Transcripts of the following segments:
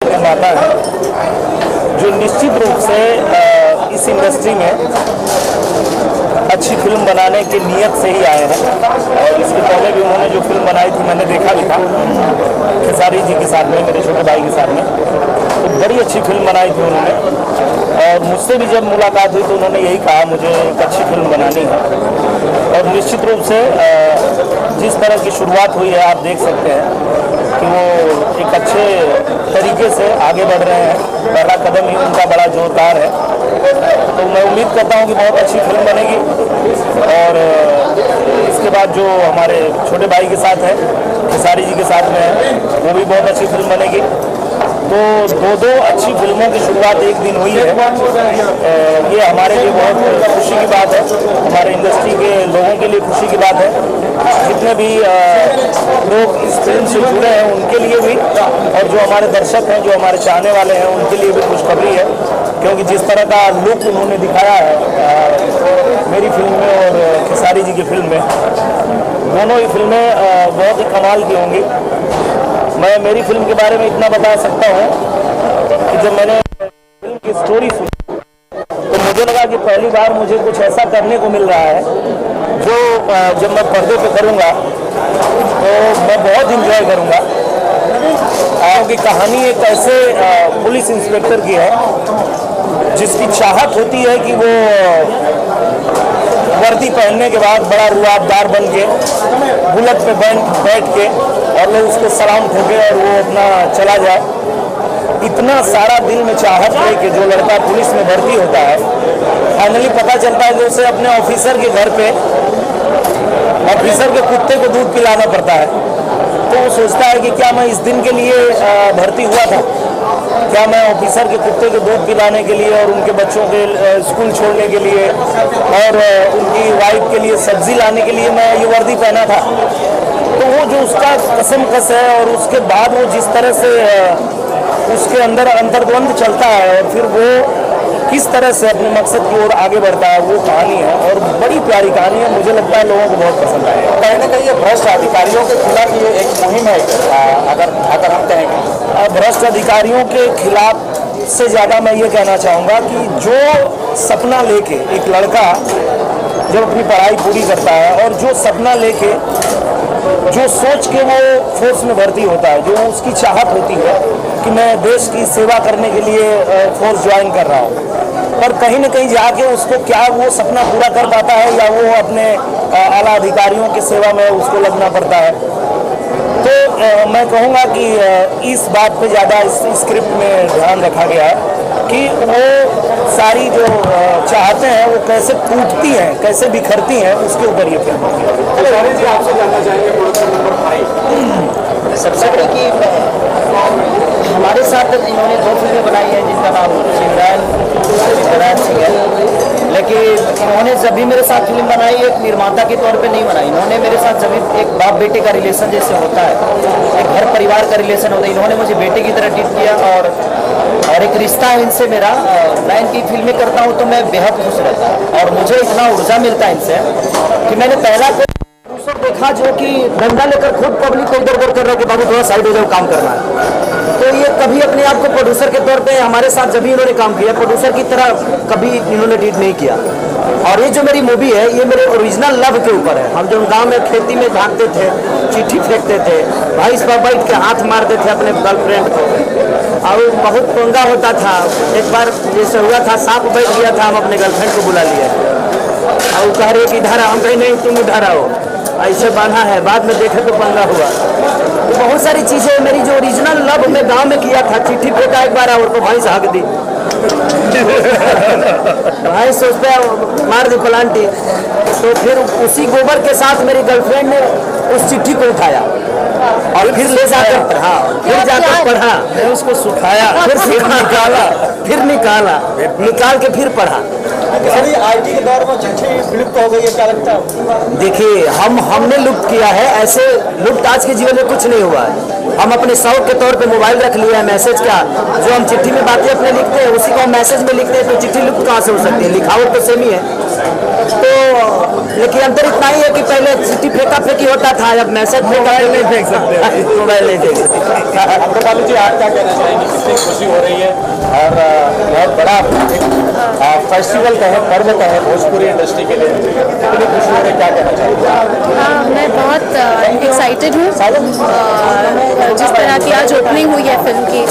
निर्माता हैं जो निश्चित रूप से इस इंडस्ट्री में अच्छी फिल्म बनाने की नीयत से ही आए हैं। और इसके पहले भी उन्होंने जो फिल्म बनाई थी मैंने देखा भी था खेसारी जी के साथ में, मेरे छोटे भाई के साथ में, तो बड़ी अच्छी फिल्म बनाई थी उन्होंने। और मुझसे भी जब मुलाकात हुई तो उन्होंने यही कहा मुझे एक अच्छी फिल्म बनानी है। और निश्चित रूप से जिस तरह की शुरुआत हुई है आप देख सकते हैं कि वो एक अच्छे तरीके से आगे बढ़ रहे हैं। पहला कदम ही उनका बड़ा जोरदार है, तो मैं उम्मीद करता हूँ कि बहुत अच्छी फिल्म बनेगी। और इसके बाद जो हमारे छोटे भाई के साथ है, खेसारी जी के साथ में है, वो भी बहुत अच्छी फिल्म बनेगी। तो दो अच्छी फिल्मों की शुरुआत एक दिन हुई है। ये हमारे लिए बहुत खुशी की बात है, हमारे इंडस्ट्री के लोगों के लिए खुशी की बात है। जितने भी लोग इस फिल्म से जुड़े हैं उनके लिए भी, और जो हमारे दर्शक हैं, जो हमारे चाहने वाले हैं, उनके लिए भी खुशखबरी है। क्योंकि जिस तरह का लुक उन्होंने दिखाया है मेरी फिल्म में और खेसारी जी की फिल्म में, दोनों ही फिल्में बहुत ही कमाल की होंगी। मैं मेरी फिल्म के बारे में इतना बता सकता हूँ कि जब मैंने फिल्म की स्टोरी सुनी तो मुझे लगा कि पहली बार मुझे कुछ ऐसा करने को मिल रहा है जो जब मैं पर्दे पे करूँगा तो मैं बहुत इंजॉय करूँगा। क्योंकि कहानी एक ऐसे पुलिस इंस्पेक्टर की है जिसकी चाहत होती है कि वो वर्दी पहनने के बाद बड़ा रुआबदार बन के बुलेट पे बैठ के और लोग उसको सलाम ठोके और वो अपना चला जाए। इतना सारा दिल में चाहत है कि जो लड़का पुलिस में भर्ती होता है, फाइनली पता चलता है कि उसे अपने ऑफिसर के घर पे ऑफिसर के कुत्ते को दूध पिलाना पड़ता है। तो वो सोचता है कि क्या मैं इस दिन के लिए भर्ती हुआ था, क्या मैं ऑफिसर के कुत्ते को दूध पिलाने के लिए और उनके बच्चों के स्कूल छोड़ने के लिए और उनकी वाइफ के लिए सब्जी लाने के लिए मैं ये वर्दी पहना था। तो वो जो उसका कसमकस है और उसके बाद वो जिस तरह से उसके अंदर अंतर्द्वंद चलता है और फिर वो किस तरह से अपने मकसद की ओर आगे बढ़ता है, वो कहानी है और बड़ी प्यारी कहानी है। मुझे लगता है लोगों को बहुत पसंद आएगा। कहीं ना कहीं ये भ्रष्ट अधिकारियों के खिलाफ ये एक मुहिम है, अगर हम कहें भ्रष्ट अधिकारियों के खिलाफ से ज़्यादा मैं ये कहना चाहूँगा कि जो सपना लेके एक लड़का जब अपनी पढ़ाई पूरी करता है और जो सपना लेके जो सोच के वो फोर्स में भर्ती होता है, जो उसकी चाहत होती है कि मैं देश की सेवा करने के लिए फोर्स ज्वाइन कर रहा हूँ, पर कहीं ना कहीं जाके उसको क्या वो सपना पूरा कर पाता है या वो अपने आला अधिकारियों की सेवा में उसको लगना पड़ता है। तो मैं कहूँगा कि इस बात पे ज़्यादा इस स्क्रिप्ट में ध्यान रखा गया है कि वो सारी जो चाहते हैं वो कैसे टूटती हैं, कैसे बिखरती हैं, उसके ऊपर ये फिल्म है। जी आपसे जानना चाहेंगे प्रोडक्शन नंबर 5। सबसे बड़ी कि हमारे साथ इन्होंने 2 फिल्में बनाई हैं जिनका नाम सिमरन सिंह है, लेकिन इन्होंने जब भी मेरे साथ फिल्म बनाई एक निर्माता के तौर पे नहीं बनाई। इन्होंने मेरे साथ जब भी एक बाप बेटे का रिलेशन जैसे होता है, एक घर परिवार का रिलेशन होता है, इन्होंने मुझे बेटे की तरह ट्रीट किया और एक रिश्ता है इनसे मेरा। मैं इनकी फिल्में करता हूँ तो मैं बेहद खुश रहता हूँ और मुझे इतना ऊर्जा मिलता है इनसे कि मैंने पहला प्रोड्यूसर देखा जो कि डंडा लेकर खुद पब्लिक को इधर उधर कर रहा है कि बाबू थोड़ा साइड हो जाओ, काम करना है। तो ये कभी अपने आप को प्रोड्यूसर के तौर पे हमारे साथ जब भी इन्होंने काम किया, प्रोड्यूसर की तरह कभी इन्होंने ट्रीट नहीं किया। और ये जो मेरी मूवी है ये मेरे ओरिजिनल लव के ऊपर है। हम जब गांव में खेती में भागते थे, चिट्ठी फेंकते थे, भाई इस पर बैठ के हाथ मारते थे अपने गर्लफ्रेंड को और बहुत पंगा होता था। एक बार जैसे हुआ था, सांप बैठ गया था, हम अपने गर्लफ्रेंड को बुला लिया और वो कह रहे कि इधर हम कहीं नहीं, तुम उधर आओ, ऐसे बांधा है। बाद में देखे तो पंगा हुआ। तो बहुत सारी चीज़ें मेरी जो ओरिजिनल लव मैं गांव में किया था, चिट्ठी फेंका एक बार और तो भाई से हक दी भाई सोचता मार दी प्लांटी। तो फिर उसी गोबर के साथ मेरी गर्लफ्रेंड ने उस चिट्ठी को उठाया और फिर ले जाकर पढ़ा, फिर जाकर पढ़ा, मैं उसको सुखाया, फिर निकाला, निकाल के फिर पढ़ा। आईटी के दौर में चिट्ठी विलुप्त हो गई है, क्या लगता है? देखिए हमने लुप्त किया है, ऐसे लुप्त आज के जीवन में कुछ नहीं हुआ है। हम अपने शौक के तौर पे मोबाइल रख लिया है, मैसेज का जो हम चिट्ठी में बातें अपने लिखते हैं उसी को हम मैसेज में लिखते हैं, तो चिट्ठी लुप्त कहाँ से हो सकती है? लिखावट तो सेम ही है। तो लेकिन अंतर इतना ही है कि पहले सिटी फेंका फेंकी होता था, अब मैसेज मोबाइल नहीं फेंक सकते, मोबाइल नहीं फेंक सकते। अमृपाली जी, आज क्या कहना चाहेंगे? कितनी खुशी हो रही है और बहुत बड़ा फेस्टिवल का है, पर्व का है भोजपुरी इंडस्ट्री के लिए, कितनी खुशी हो रही है, क्या कहना चाहेंगे? हाँ, मैं बहुत एक्साइटेड हूँ। जिस तरह की आज ओपनिंग हुई है फिल्म की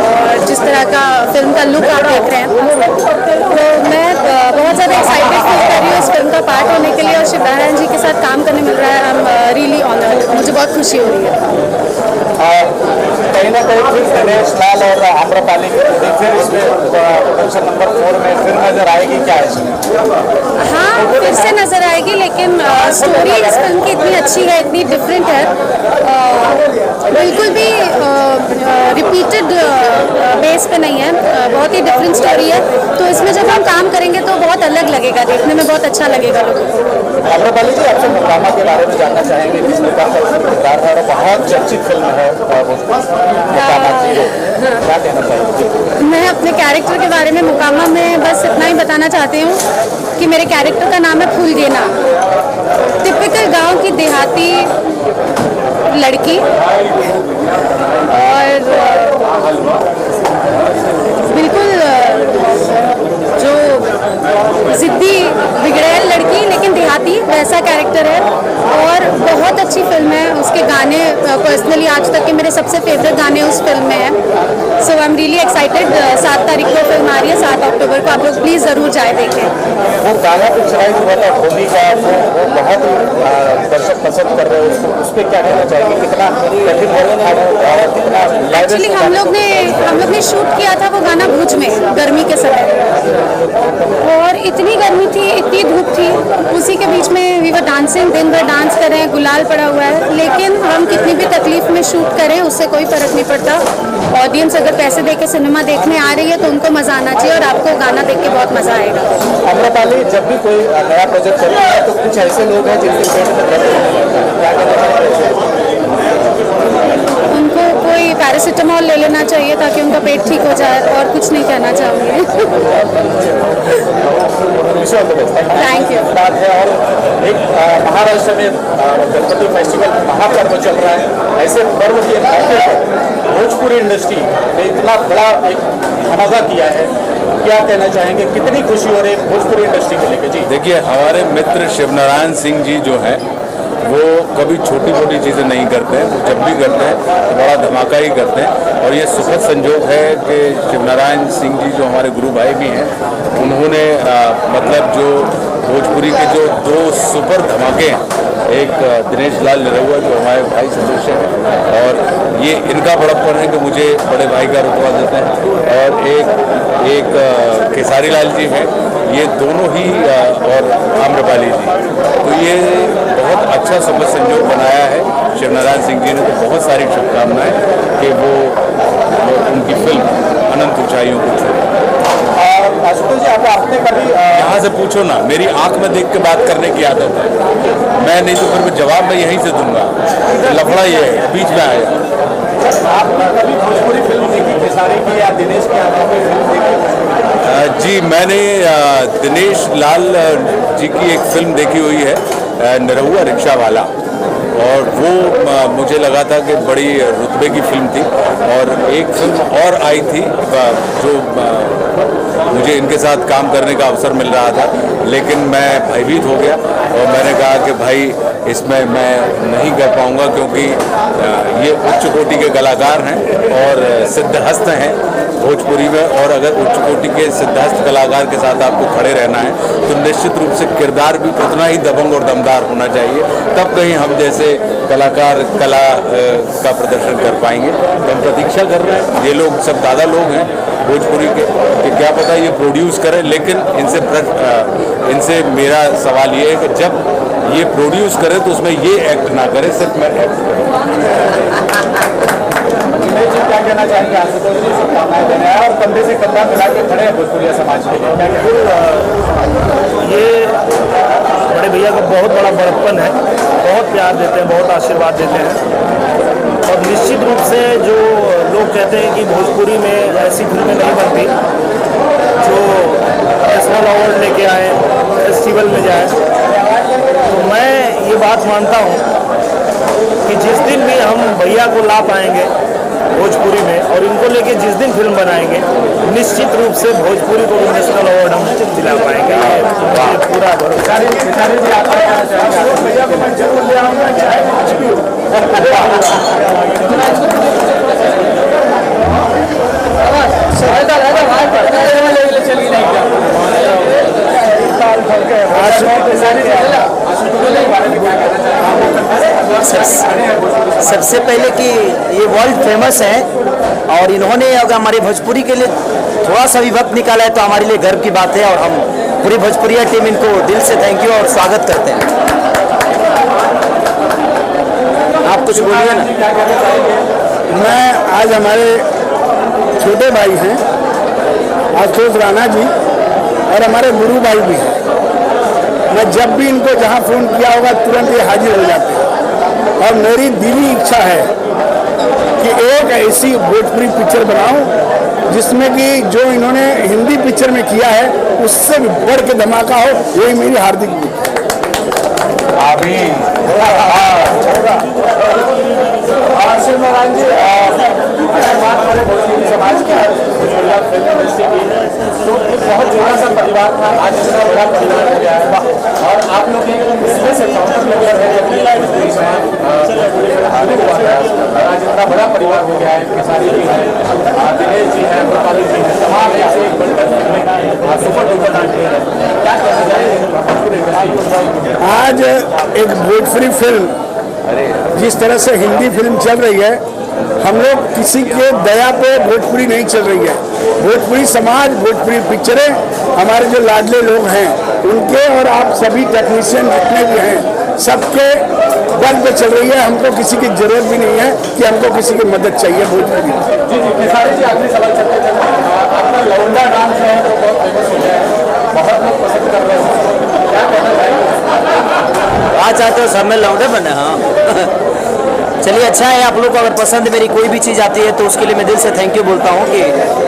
और जिस तरह का फिल्म का लुक आप देख रहे हैं, तो मैं बहुत ज़्यादा एक्साइटेड फील कर रही हूँ इस फिल्म का पार्ट होने के लिए और शिव नारायण जी के साथ काम करने मिल रहा है। आई एम रियली ऑनर्ड, मुझे बहुत खुशी हो रही है। कहीं ना कहीं फिर गणेश लाल और आम्रपाली की जोड़ी फिर इसमें प्रोडक्शन नंबर 4 में फिर नजर आएगी क्या इसमें? हाँ, फिर से नजर आएगी, लेकिन स्टोरी इस फिल्म की इतनी अच्छी है, इतनी डिफरेंट है, बिल्कुल भी रिपीटेड बेस पे नहीं है, बहुत ही डिफरेंट स्टोरी है। तो इसमें जब हम काम करेंगे तो बहुत अलग लगेगा, देखने में बहुत अच्छा लगेगा लोगों को। आम्रपाली जी, आपसे मुकामा के बारे में जानना चाहेंगे, किस प्रकार का इसमें किरदार है और बहुत चर्चित फिल्म है मुकामा जीरो, क्या कहना चाहेंगे? मैं अपने कैरेक्टर के बारे में मुकामा में बस इतना ही बताना चाहती हूँ कि मेरे कैरेक्टर का नाम है फूलगेना। टिपिकल गांव की देहाती लड़की और बिल्कुल जो जिद्दी बिगड़ैल लड़की लेकिन देहाती, वैसा कैरेक्टर है और बहुत अच्छी फिल्म है। उसके गाने पर्सनली आज तक के मेरे सबसे फेवरेट गाने उस फिल्म में हैं। सो आई एम रियली एक्साइटेड। 7 तारीख को फिल्म आ रही है, 7 अक्टूबर को, आप लोग प्लीज़ ज़रूर जाए देखें। वो गाना पिक्चराइज हुआ था होली का, वो बहुत दर्शक पसंद कर रहे हैं उसको, उस पर क्या कहना चाहेंगे? कितना कठिन था वो, कितना एक्चुअली हम लोग ने शूट किया था वो गाना भुज में गर्मी के समय, और इतनी गर्मी थी, इतनी धूप थी, उसी के बीच में वी वर डांसिंग, दिन भर डांस कर रहे हैं, गुलाल पड़ा हुआ है, लेकिन हम कितनी भी तकलीफ में शूट करें उससे कोई फर्क नहीं पड़ता। ऑडियंस अगर पैसे दे के सिनेमा देखने आ रही है तो उनको मजा आना चाहिए और आपको गाना देख के बहुत मजा आएगा। आम्रपाली, जब भी कोई नया प्रोजेक्ट चल रहा है तो कुछ ऐसे लोग हैं जिनके पेट में दर्द होने लगता है, क्या कहना चाहेंगे? उनको कोई पैरासीटामोल ले लेना चाहिए ताकि उनका पेट ठीक हो जाए, और कुछ नहीं कहना चाहूँगी। Thank you. बात है और एक महाराष्ट्र में गणपति फेस्टिवल महापर्व चल रहा है, ऐसे पर्व के मौके पर भोजपुरी इंडस्ट्री ने इतना बड़ा एक धमाका किया है, क्या कहना चाहेंगे? कितनी खुशी हो रही है भोजपुरी इंडस्ट्री को लेकर? जी देखिए, हमारे मित्र शिवनारायण सिंह जी जो हैं वो कभी छोटी मोटी चीज़ें नहीं करते हैं, वो जब भी करते हैं तो बड़ा धमाका ही करते हैं। और ये सुखद संयोग है कि शिवनारायण सिंह जी जो हमारे गुरु भाई भी हैं, उन्होंने मतलब जो भोजपुरी के जो 2 सुपर धमाके हैं, एक दिनेश लाल निरहुआ जो हमारे भाई सदस्य हैं, और ये इनका बड़प्पन है कि मुझे बड़े भाई का रुतबा देते हैं, और एक केसारी लाल जी हैं, ये दोनों ही, और आम्रपाली जी, तो ये बहुत अच्छा सुपर संयोग बनाया है शिवनारायण सिंह जी ने। तो बहुत सारी शुभकामनाएं कि वो उनकी फिल्म अनंत ऊंचाइयों को छूए। आशुतोष जी, आपने कभी यहाँ से पूछो ना, मेरी आंख में देख के बात करने की आदत है, मैं नहीं तो फिर जवाब मैं यहीं से दूंगा, लफड़ा ये है, बीच में आएगा। आपने कभी भोजपुरी फिल्म देखी केसारी की या दिनेश की आपने फिल्म देखी? जी, मैंने दिनेश लाल जी की एक फिल्म देखी हुई है, निरहुआ रिक्शा वाला, और वो मुझे लगा था कि बड़ी रुतबे की फिल्म थी। और एक फिल्म और आई थी जो मुझे इनके साथ काम करने का अवसर मिल रहा था, लेकिन मैं भयभीत हो गया और मैंने कहा कि भाई इसमें मैं नहीं कर पाऊंगा, क्योंकि ये उच्च कोटि के कलाकार हैं और सिद्धहस्त हैं भोजपुरी में, और अगर उच्च कोटि के सिद्धहस्त कलाकार के साथ आपको खड़े रहना है तो निश्चित रूप से किरदार भी उतना ही दबंग और दमदार होना चाहिए, तब कहीं हम जैसे कलाकार कला का प्रदर्शन कर पाएंगे। तो हम प्रतीक्षा कर रहे हैं, ये लोग सब दादा लोग हैं भोजपुरी के, कि क्या पता ये प्रोड्यूस करें, लेकिन इनसे मेरा सवाल ये है कि जब ये प्रोड्यूस करें तो उसमें ये एक्ट ना करें, सिर्फ मैं एक्ट करूँ। क्या कहना चाहेंगे? आशुतोष जी, शुभकामनाएं देने आए और कंधे से कंधा मिला के खड़े हैं भोजपुरिया समाज के लिए, क्या कहना? ये बड़े भैया का बहुत बड़ा बड़प्पन है, बहुत प्यार देते हैं, बहुत आशीर्वाद देते हैं, और निश्चित रूप से जो लोग कहते हैं कि भोजपुरी में ऐसी फिल्में नहीं बनती जो नेशनल अवार्ड लेके आए, फेस्टिवल में जाए। तो मैं ये बात मानता हूँ कि जिस दिन भी हम भैया को ला पाएंगे भोजपुरी में और इनको लेके जिस दिन फिल्म बनाएंगे, निश्चित रूप से भोजपुरी को नेशनल अवार्ड हम दिला पाएंगे। ये पूरा भरोसा। सबसे पहले कि ये वर्ल्ड फेमस है और इन्होंने अगर हमारे भोजपुरी के लिए थोड़ा सा भी वक्त निकाला है तो हमारे लिए गर्व की बात है और हम पूरी भोजपुरिया टीम इनको दिल से थैंक यू और स्वागत करते हैं। आप कुछ बोलिए ना। मैं आज हमारे छोटे भाई हैं आशुतोष राणा जी और हमारे गुरु भाई भी हैं। मैं जब भी इनको जहां फ़ोन किया होगा तुरंत ये हाजिर हो जाते हैं और मेरी दिली इच्छा है कि एक ऐसी भोजपुरी पिक्चर बनाऊं जिसमें कि जो इन्होंने हिंदी पिक्चर में किया है उससे भी बढ़ के धमाका हो। यही मेरी हार्दिक समाज की तो बहुत छोटा सा परिवार था, आज इसका बड़ा परिवार हो गया है और आप लोग इसमें से आज इतना बड़ा परिवार हो गया है। खेसारी जी है, दिनेश जी है, गोपाली जी है, तमाम ऐसे एक बढ़कर सुपर डुपर नाट्य है। क्या कहना चाहिए? आज एक भोजपुरी फिल्म जिस तरह से हिंदी फिल्म चल रही है, हम लोग किसी के दया पे भोजपुरी नहीं चल रही है। भोजपुरी समाज, भोजपुरी पिक्चरें हमारे जो लाडले लोग हैं उनके और आप सभी टेक्नीशियन जितने भी हैं सबके बल पे चल रही है। हमको किसी की जरूरत भी नहीं है कि हमको किसी की मदद चाहिए भोजपुरी। जी, आखिरी सवाल चलते चलते आपका लौंडा डांस है तो बहुत फेमस हो गया है, बहुत लोग पसंद कर रहे हैं, क्या कहना चाहिए? आज चाहते हो सब में लौंडे बने। हाँ चलिए अच्छा है। आप लोग को अगर पसंद मेरी कोई भी चीज़ आती है तो उसके लिए मैं दिल से थैंक यू बोलता हूँ कि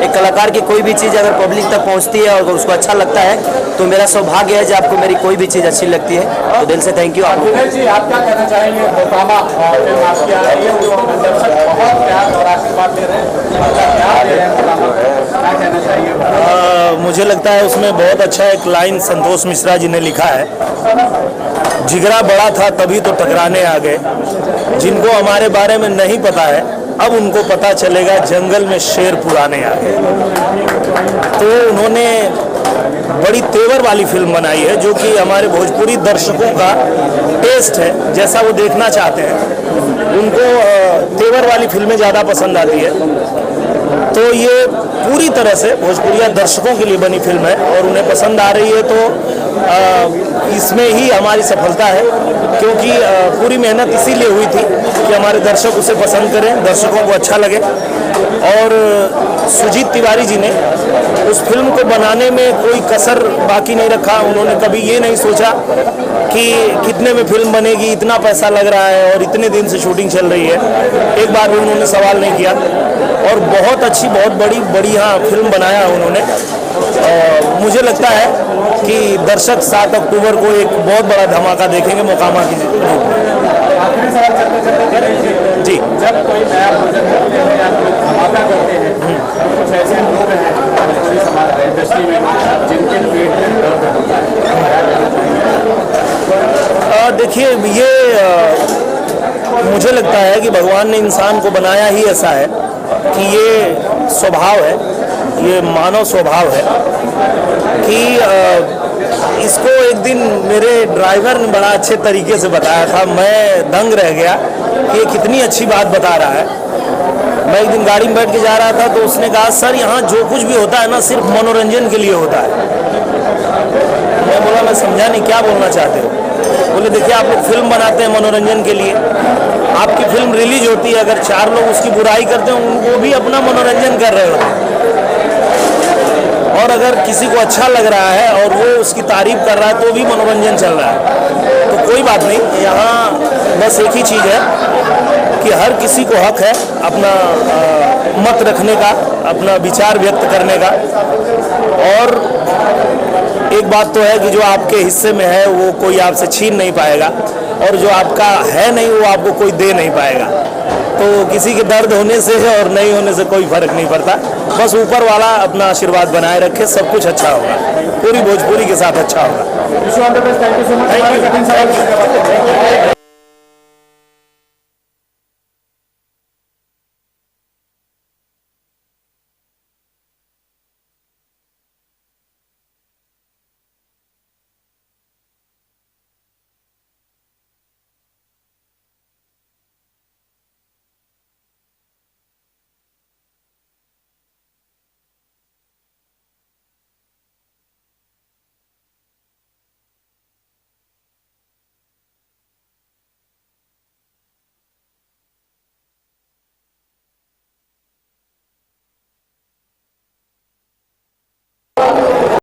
एक कलाकार की कोई भी चीज़ अगर पब्लिक तक पहुँचती है और उसको अच्छा लगता है तो मेरा सौभाग्य है जब आपको मेरी कोई भी चीज़ अच्छी लगती है तो दिल से थैंक यू। दिनेश जी, आप क्या कहना चाहेंगे? मोकामा फिल्म आपकी आ रही है, उसको दर्शक बहुत प्यार और आशीर्वाद दे रहे हैं, क्या कहना चाहिए? मुझे लगता है उसमें बहुत अच्छा एक लाइन संतोष मिश्रा जी ने लिखा है, जिगरा बड़ा था तभी तो टकराने आ गए। जिनको हमारे बारे में नहीं पता है अब उनको पता चलेगा, जंगल में शेर पुराने आ गए। तो उन्होंने बड़ी तेवर वाली फिल्म बनाई है जो कि हमारे भोजपुरी दर्शकों का टेस्ट है, जैसा वो देखना चाहते हैं उनको तेवर वाली फिल्में ज़्यादा पसंद आती है। तो ये पूरी तरह से भोजपुरिया दर्शकों के लिए बनी फिल्म है और उन्हें पसंद आ रही है तो इसमें ही हमारी सफलता है, क्योंकि पूरी मेहनत इसीलिए हुई थी कि हमारे दर्शक उसे पसंद करें, दर्शकों को अच्छा लगे। और सुजीत तिवारी जी ने उस फिल्म को बनाने में कोई कसर बाकी नहीं रखा। उन्होंने कभी ये नहीं सोचा कि कितने में फिल्म बनेगी, इतना पैसा लग रहा है और इतने दिन से शूटिंग चल रही है, एक बार भी उन्होंने सवाल नहीं किया और बहुत अच्छी, बहुत बढ़िया फिल्म बनाया उन्होंने। मुझे लगता है कि दर्शक 7 अक्टूबर को एक बहुत बड़ा धमाका देखेंगे मोकामा की। आखिरी सवाल चलते चलते जी, जब कोई नया प्रोजेक्ट करते हैं या कोई धमाका करते हैं तो कुछ ऐसे लोग हैं भोजपुरी समाज इंडस्ट्री में जिनके पेट में दर्द होता है? देखिए, ये मुझे लगता है कि भगवान ने इंसान को बनाया ही ऐसा है कि ये स्वभाव है, ये मानव स्वभाव है कि इसको एक दिन मेरे ड्राइवर ने बड़ा अच्छे तरीके से बताया था, मैं दंग रह गया कि ये कितनी अच्छी बात बता रहा है। मैं एक दिन गाड़ी में बैठ के जा रहा था तो उसने कहा, सर यहाँ जो कुछ भी होता है ना सिर्फ मनोरंजन के लिए होता है। मैं बोला, मैं समझा नहीं, क्या बोलना चाहते हो? बोले, देखिए आप लोग फिल्म बनाते हैं मनोरंजन के लिए, आपकी फिल्म रिलीज होती है, अगर 4 लोग उसकी बुराई करते हैं उनको भी अपना मनोरंजन कर रहे होते हैं, और अगर किसी को अच्छा लग रहा है और वो उसकी तारीफ कर रहा है तो भी मनोरंजन चल रहा है। तो कोई बात नहीं, यहाँ बस एक ही चीज़ है कि हर किसी को हक है अपना मत रखने का, अपना विचार व्यक्त करने का। और एक बात तो है कि जो आपके हिस्से में है वो कोई आपसे छीन नहीं पाएगा, और जो आपका है नहीं वो आपको कोई दे नहीं पाएगा। तो किसी के दर्द होने से और नहीं होने से कोई फर्क नहीं पड़ता। बस ऊपर वाला अपना आशीर्वाद बनाए रखे, सब कुछ अच्छा होगा, पूरी भोजपुरी के साथ अच्छा होगा। Wish you all the best. Thank you so much.